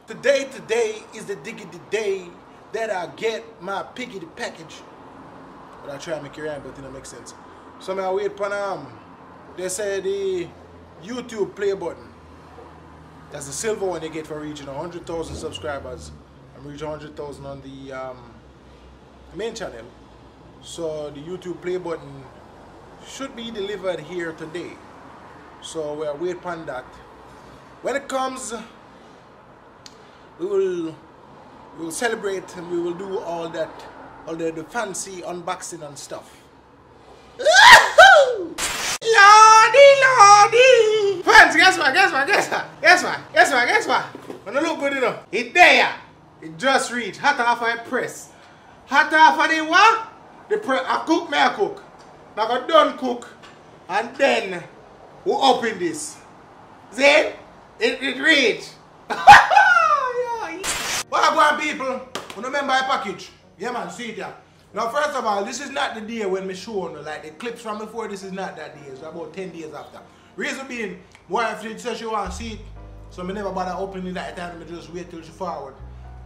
Today is the diggity day that I get my piggity package. But I try to make it rhyme, but it don't make sense. So I wait for they say the YouTube play button. That's the silver one they get for reaching 100,000 subscribers. I'm reaching 100,000 on the main channel. So the YouTube play button should be delivered here today. So we're waiting on that. When it comes, we will celebrate and we will do all that, all the fancy unboxing and stuff. Lordy! Friends, guess what? When I look good enough, it there. It just reached. Hot off of the press. Hot off of the what? The press. I cook. Now I done cook. And then we open this. Then it reached. What about people? You remember a package? Yeah man, see it here. Now first of all, this is not the day when me show you, like the clips from before, this is not that day. It's about 10 days after. Reason being, wife said she want to see it, so me never bother opening it at the time, me just wait till she forward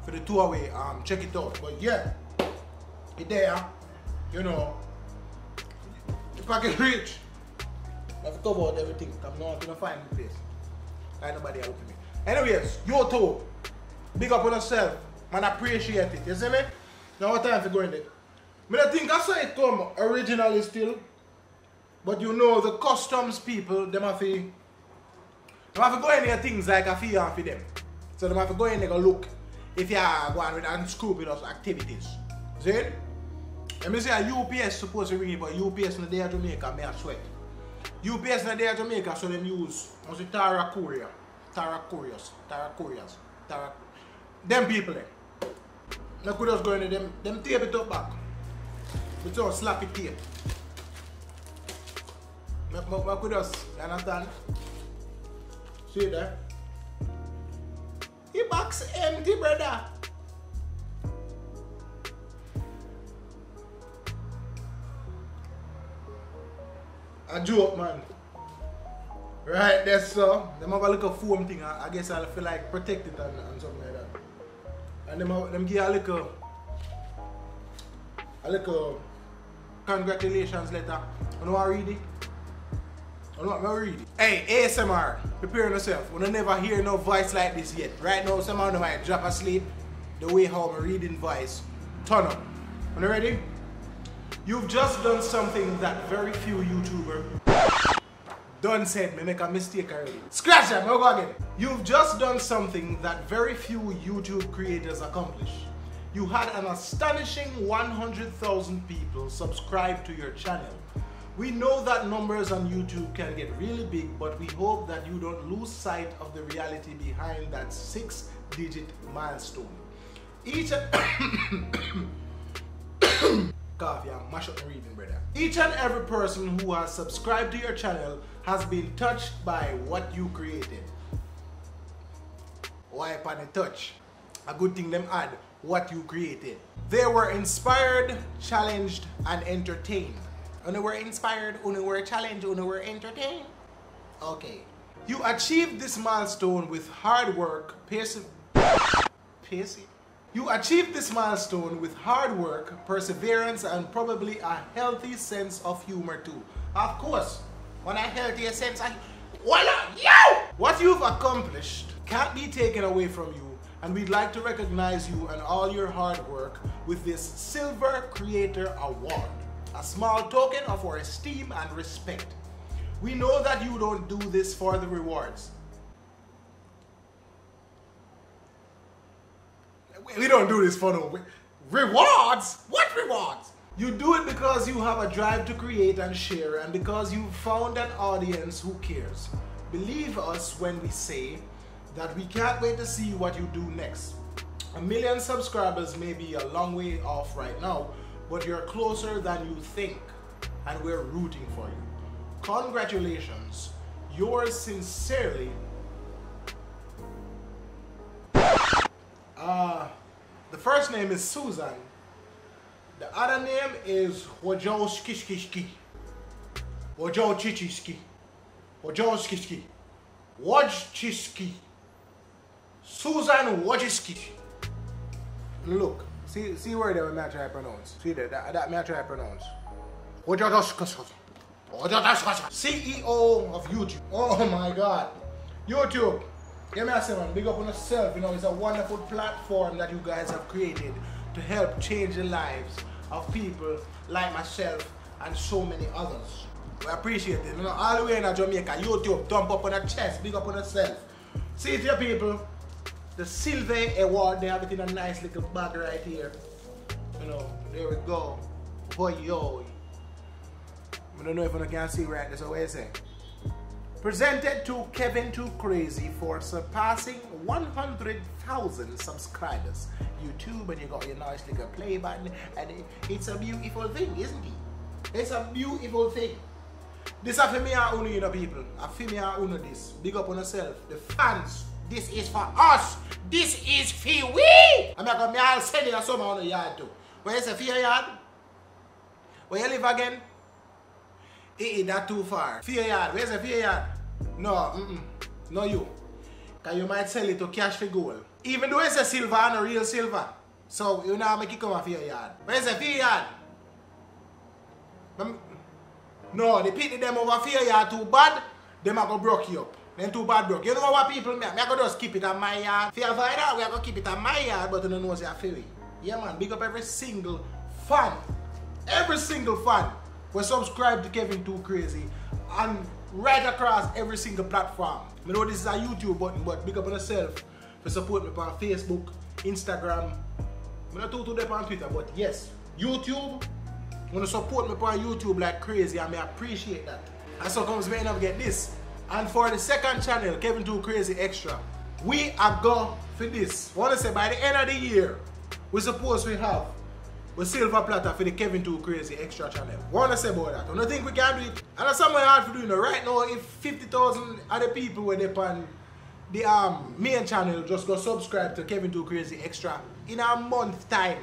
for the 2-away, check it out. But yeah, it there, you know, the package reach. I have to cover out everything, I'm not going to find the place. Like nobody helping me. Anyways, you too, big up on yourself, man, appreciate it, you see me? Now what time for going there? I don't think I saw it come originally still. But you know the customs people, they have to go in there things like a fee for them. So they have to go in there and look if you are going with unscrupulous activities. See? Let me say a UPS supposed to ring it, but UPS in the day of Jamaica, may I sweat. UPS in the day of Jamaica, so them use Tara Couriers. Them people there. They could just go in there, them tape it up back. With some slappy tape. I could just, you understand? See it there? The box empty, brother. A joke, man. Right there, so. Them have a little foam thing. I guess I feel like protect it and something like that. And them give a little congratulations letter. You know what I read it? You know what I read it? Hey, ASMR, prepare yourself. You never hear no voice like this yet. Right now, some of them might drop asleep the way how I'm reading voice. Turn up. Are you ready? You've just done something that very few YouTubers done said. Me make a mistake already. Scratch that, we'll go again. You've just done something that very few YouTube creators accomplish. You had an astonishing 100,000 people subscribe to your channel. We know that numbers on YouTube can get really big, but we hope that you don't lose sight of the reality behind that 6-digit milestone. Each and cough, yeah, mash up the reading, brother. Each and every person who has subscribed to your channel has been touched by what you created. Why upon a touch? A good thing them add what you created. They were inspired, challenged, and entertained. When were inspired, when were challenged, when were entertained. Okay. You achieved this milestone with hard work, You achieved this milestone with hard work, perseverance, and probably a healthy sense of humor too. Of course, when I healthy sense of what you've accomplished can't be taken away from you. And we'd like to recognize you and all your hard work with this Silver Creator Award, a small token of our esteem and respect. We know that you don't do this for the rewards. We don't do this for the rewards. What rewards? You do it because you have a drive to create and share, and because you found an audience who cares. Believe us when we say that we can't wait to see what you do next. 1 million subscribers may be a long way off right now, but you're closer than you think, and we're rooting for you. Congratulations. Yours sincerely, the first name is Susan. The other name is Wojowski. Wojowchiski. Wojowski. Wojciski. Susan Wojcicki. Look, see where they were try to pronounce. See that me try to pronounce. CEO of YouTube. Oh my God. YouTube. Give me a second, big up on yourself. You know, it's a wonderful platform that you guys have created to help change the lives of people like myself and so many others. We appreciate it. You know, all the way in Jamaica, YouTube, thumb up on the chest, big up on yourself. See it here, people. The Silver Award, they have it in a nice little bag right here. You know, there we go. Boy, yo. I don't know if I can see right there, so what you say? Presented to Kevin Too Crazy for surpassing 100,000 subscribers. YouTube, and you got your nice little play button, and it's a beautiful thing, isn't it? It's a beautiful thing. This is for me and Uno, you know, people. I feel me and Uno this. Big up on yourself. The fans, this is for us. This is for we. I'm not going to send you something on the yard too. Where is the fear yard? Where you live again? That too far. Fear yard. Where's the fear yard? No, no you. Because you might sell it to cash for gold. Even though it's a silver and a real silver. So you know make it come a fear yard. Where's the fear yard? No, they pity them over fear yard too bad. Them are going to broke you up. Then too bad broke. You know what people make? I go just keep it on my yard. Fear find out, we are going to keep it on my yard, but you don't know it's a fear. Yeah man, big up every single fan. Every single fan will subscribe to Kevin Too Crazy and right across every single platform. I know this is a YouTube button, but big up on yourself for support me on Facebook, Instagram. I'm not too deep on Twitter, but yes, YouTube. Want to support me on YouTube like crazy, and I appreciate that. And so comes me up get this. And for the second channel, Kevin Too Crazy Extra, we are going for this. I want to say by the end of the year, we're supposed to have a silver platter for the Kevin Too Crazy Extra channel. What want to say about that? I don't think we can do it. And that's something hard to do, you know. Right now, if 50,000 other people were there on the main channel, just go subscribe to Kevin Too Crazy Extra in a month time.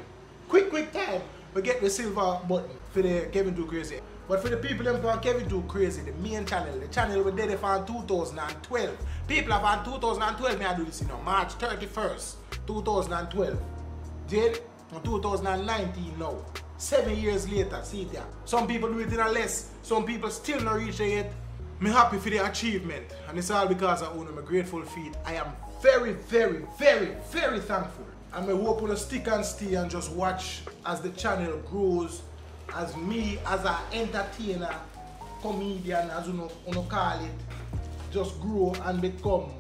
Quick time, we get the silver button for the Kevin Too Crazy. But for the people them on Kevin Too Crazy, the main channel, the channel we did it for 2012. People have on 2012, may I do this, you know, March 31st, 2012. Did? On 2019 now. 7 years later, see it there. Some people do it in a less, some people still not reach it yet. I'm happy for the achievement, and it's all because of Uno, my grateful feet. I am very thankful. And I hope to stick and stay and just watch as the channel grows, as me as an entertainer, comedian, as you know call it, just grow and become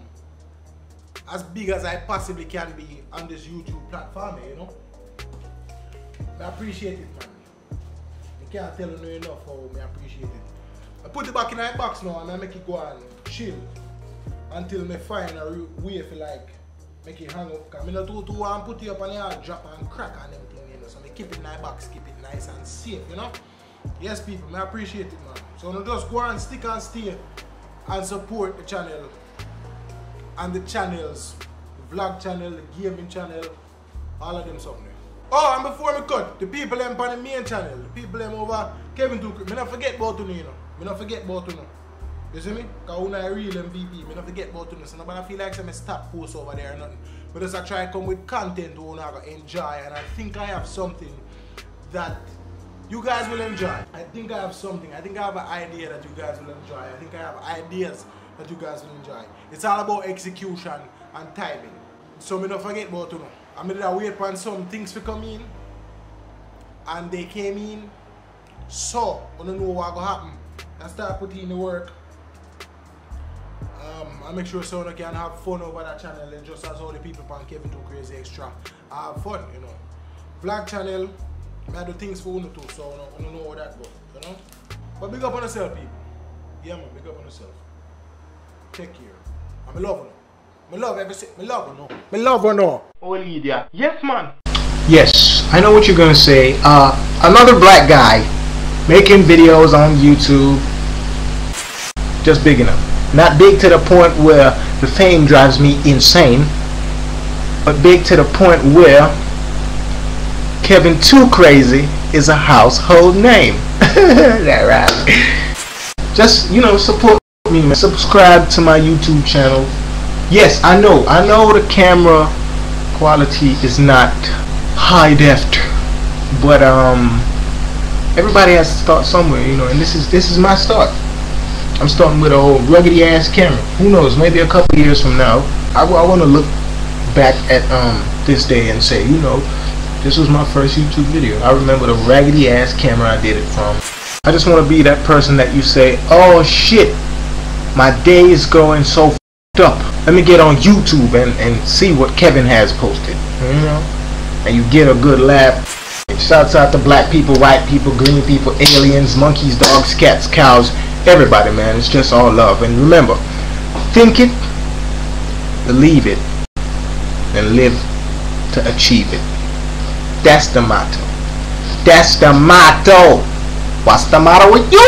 as big as I possibly can be on this YouTube platform, you know. I appreciate it, man. I can't tell you enough how I appreciate it. I put it back in my box now and I make it go and chill until I find a way for like make it hang up. Because I don't too want to put it up and it drop and crack and everything, you know. So I keep it in my box, keep it nice and safe, you know. Yes, people, I appreciate it, man. So I just go and stick and stay and support the channel and the channels, the vlog channel, the gaming channel, all of them something. Oh, and before me cut, the people them on the main channel, the people them over Kevin Too Crazy, I don't forget about you, you know. I don't forget about you. You see me? Because when I real MVP, I don't forget about you. So nobody feel like I stop post over there or nothing. But just I try to come with content who I enjoy, and I think I have something that you guys will enjoy. I think I have something. I think I have an idea that you guys will enjoy. I think I have ideas that you guys will enjoy. It's all about execution and timing. So I don't forget about you. I'm going to wait for some things to come in, and they came in. So I don't know what's going to happen. I start putting in the work. I make sure so I can have fun over that channel, and just as all the people on Kevin Too Crazy Extra have fun, you know. Vlog channel, I do things for Uno too, so I don't know how that goes, you know. But big up on yourself, people. Yeah, man, big up on yourself. Take care. I love you. I love everything. I love you, no. I love you, no. Oh, Lydia. Yes, man. Yes, I know what you're gonna say. Another black guy making videos on YouTube, just big enough. Not big to the point where the fame drives me insane, but big to the point where Kevin Too Crazy is a household name. That right? Just, you know, support me, man. Subscribe to my YouTube channel. Yes, I know the camera quality is not high def, but everybody has to start somewhere, you know, and this is my start. I'm starting with a old ruggedy ass camera. Who knows, maybe a couple years from now I want to look back at this day and say, you know, this was my first YouTube video. I remember the raggedy ass camera I did it from. I just want to be that person that you say, oh shit, my day is going so f***ed up. Let me get on YouTube and see what Kevin has posted, you know, and you get a good laugh. Shouts out to black people, white people, green people, aliens, monkeys, dogs, cats, cows, everybody, man. It's just all love. And remember, think it, believe it, and live to achieve it. That's the motto. That's the motto. What's the matter with you?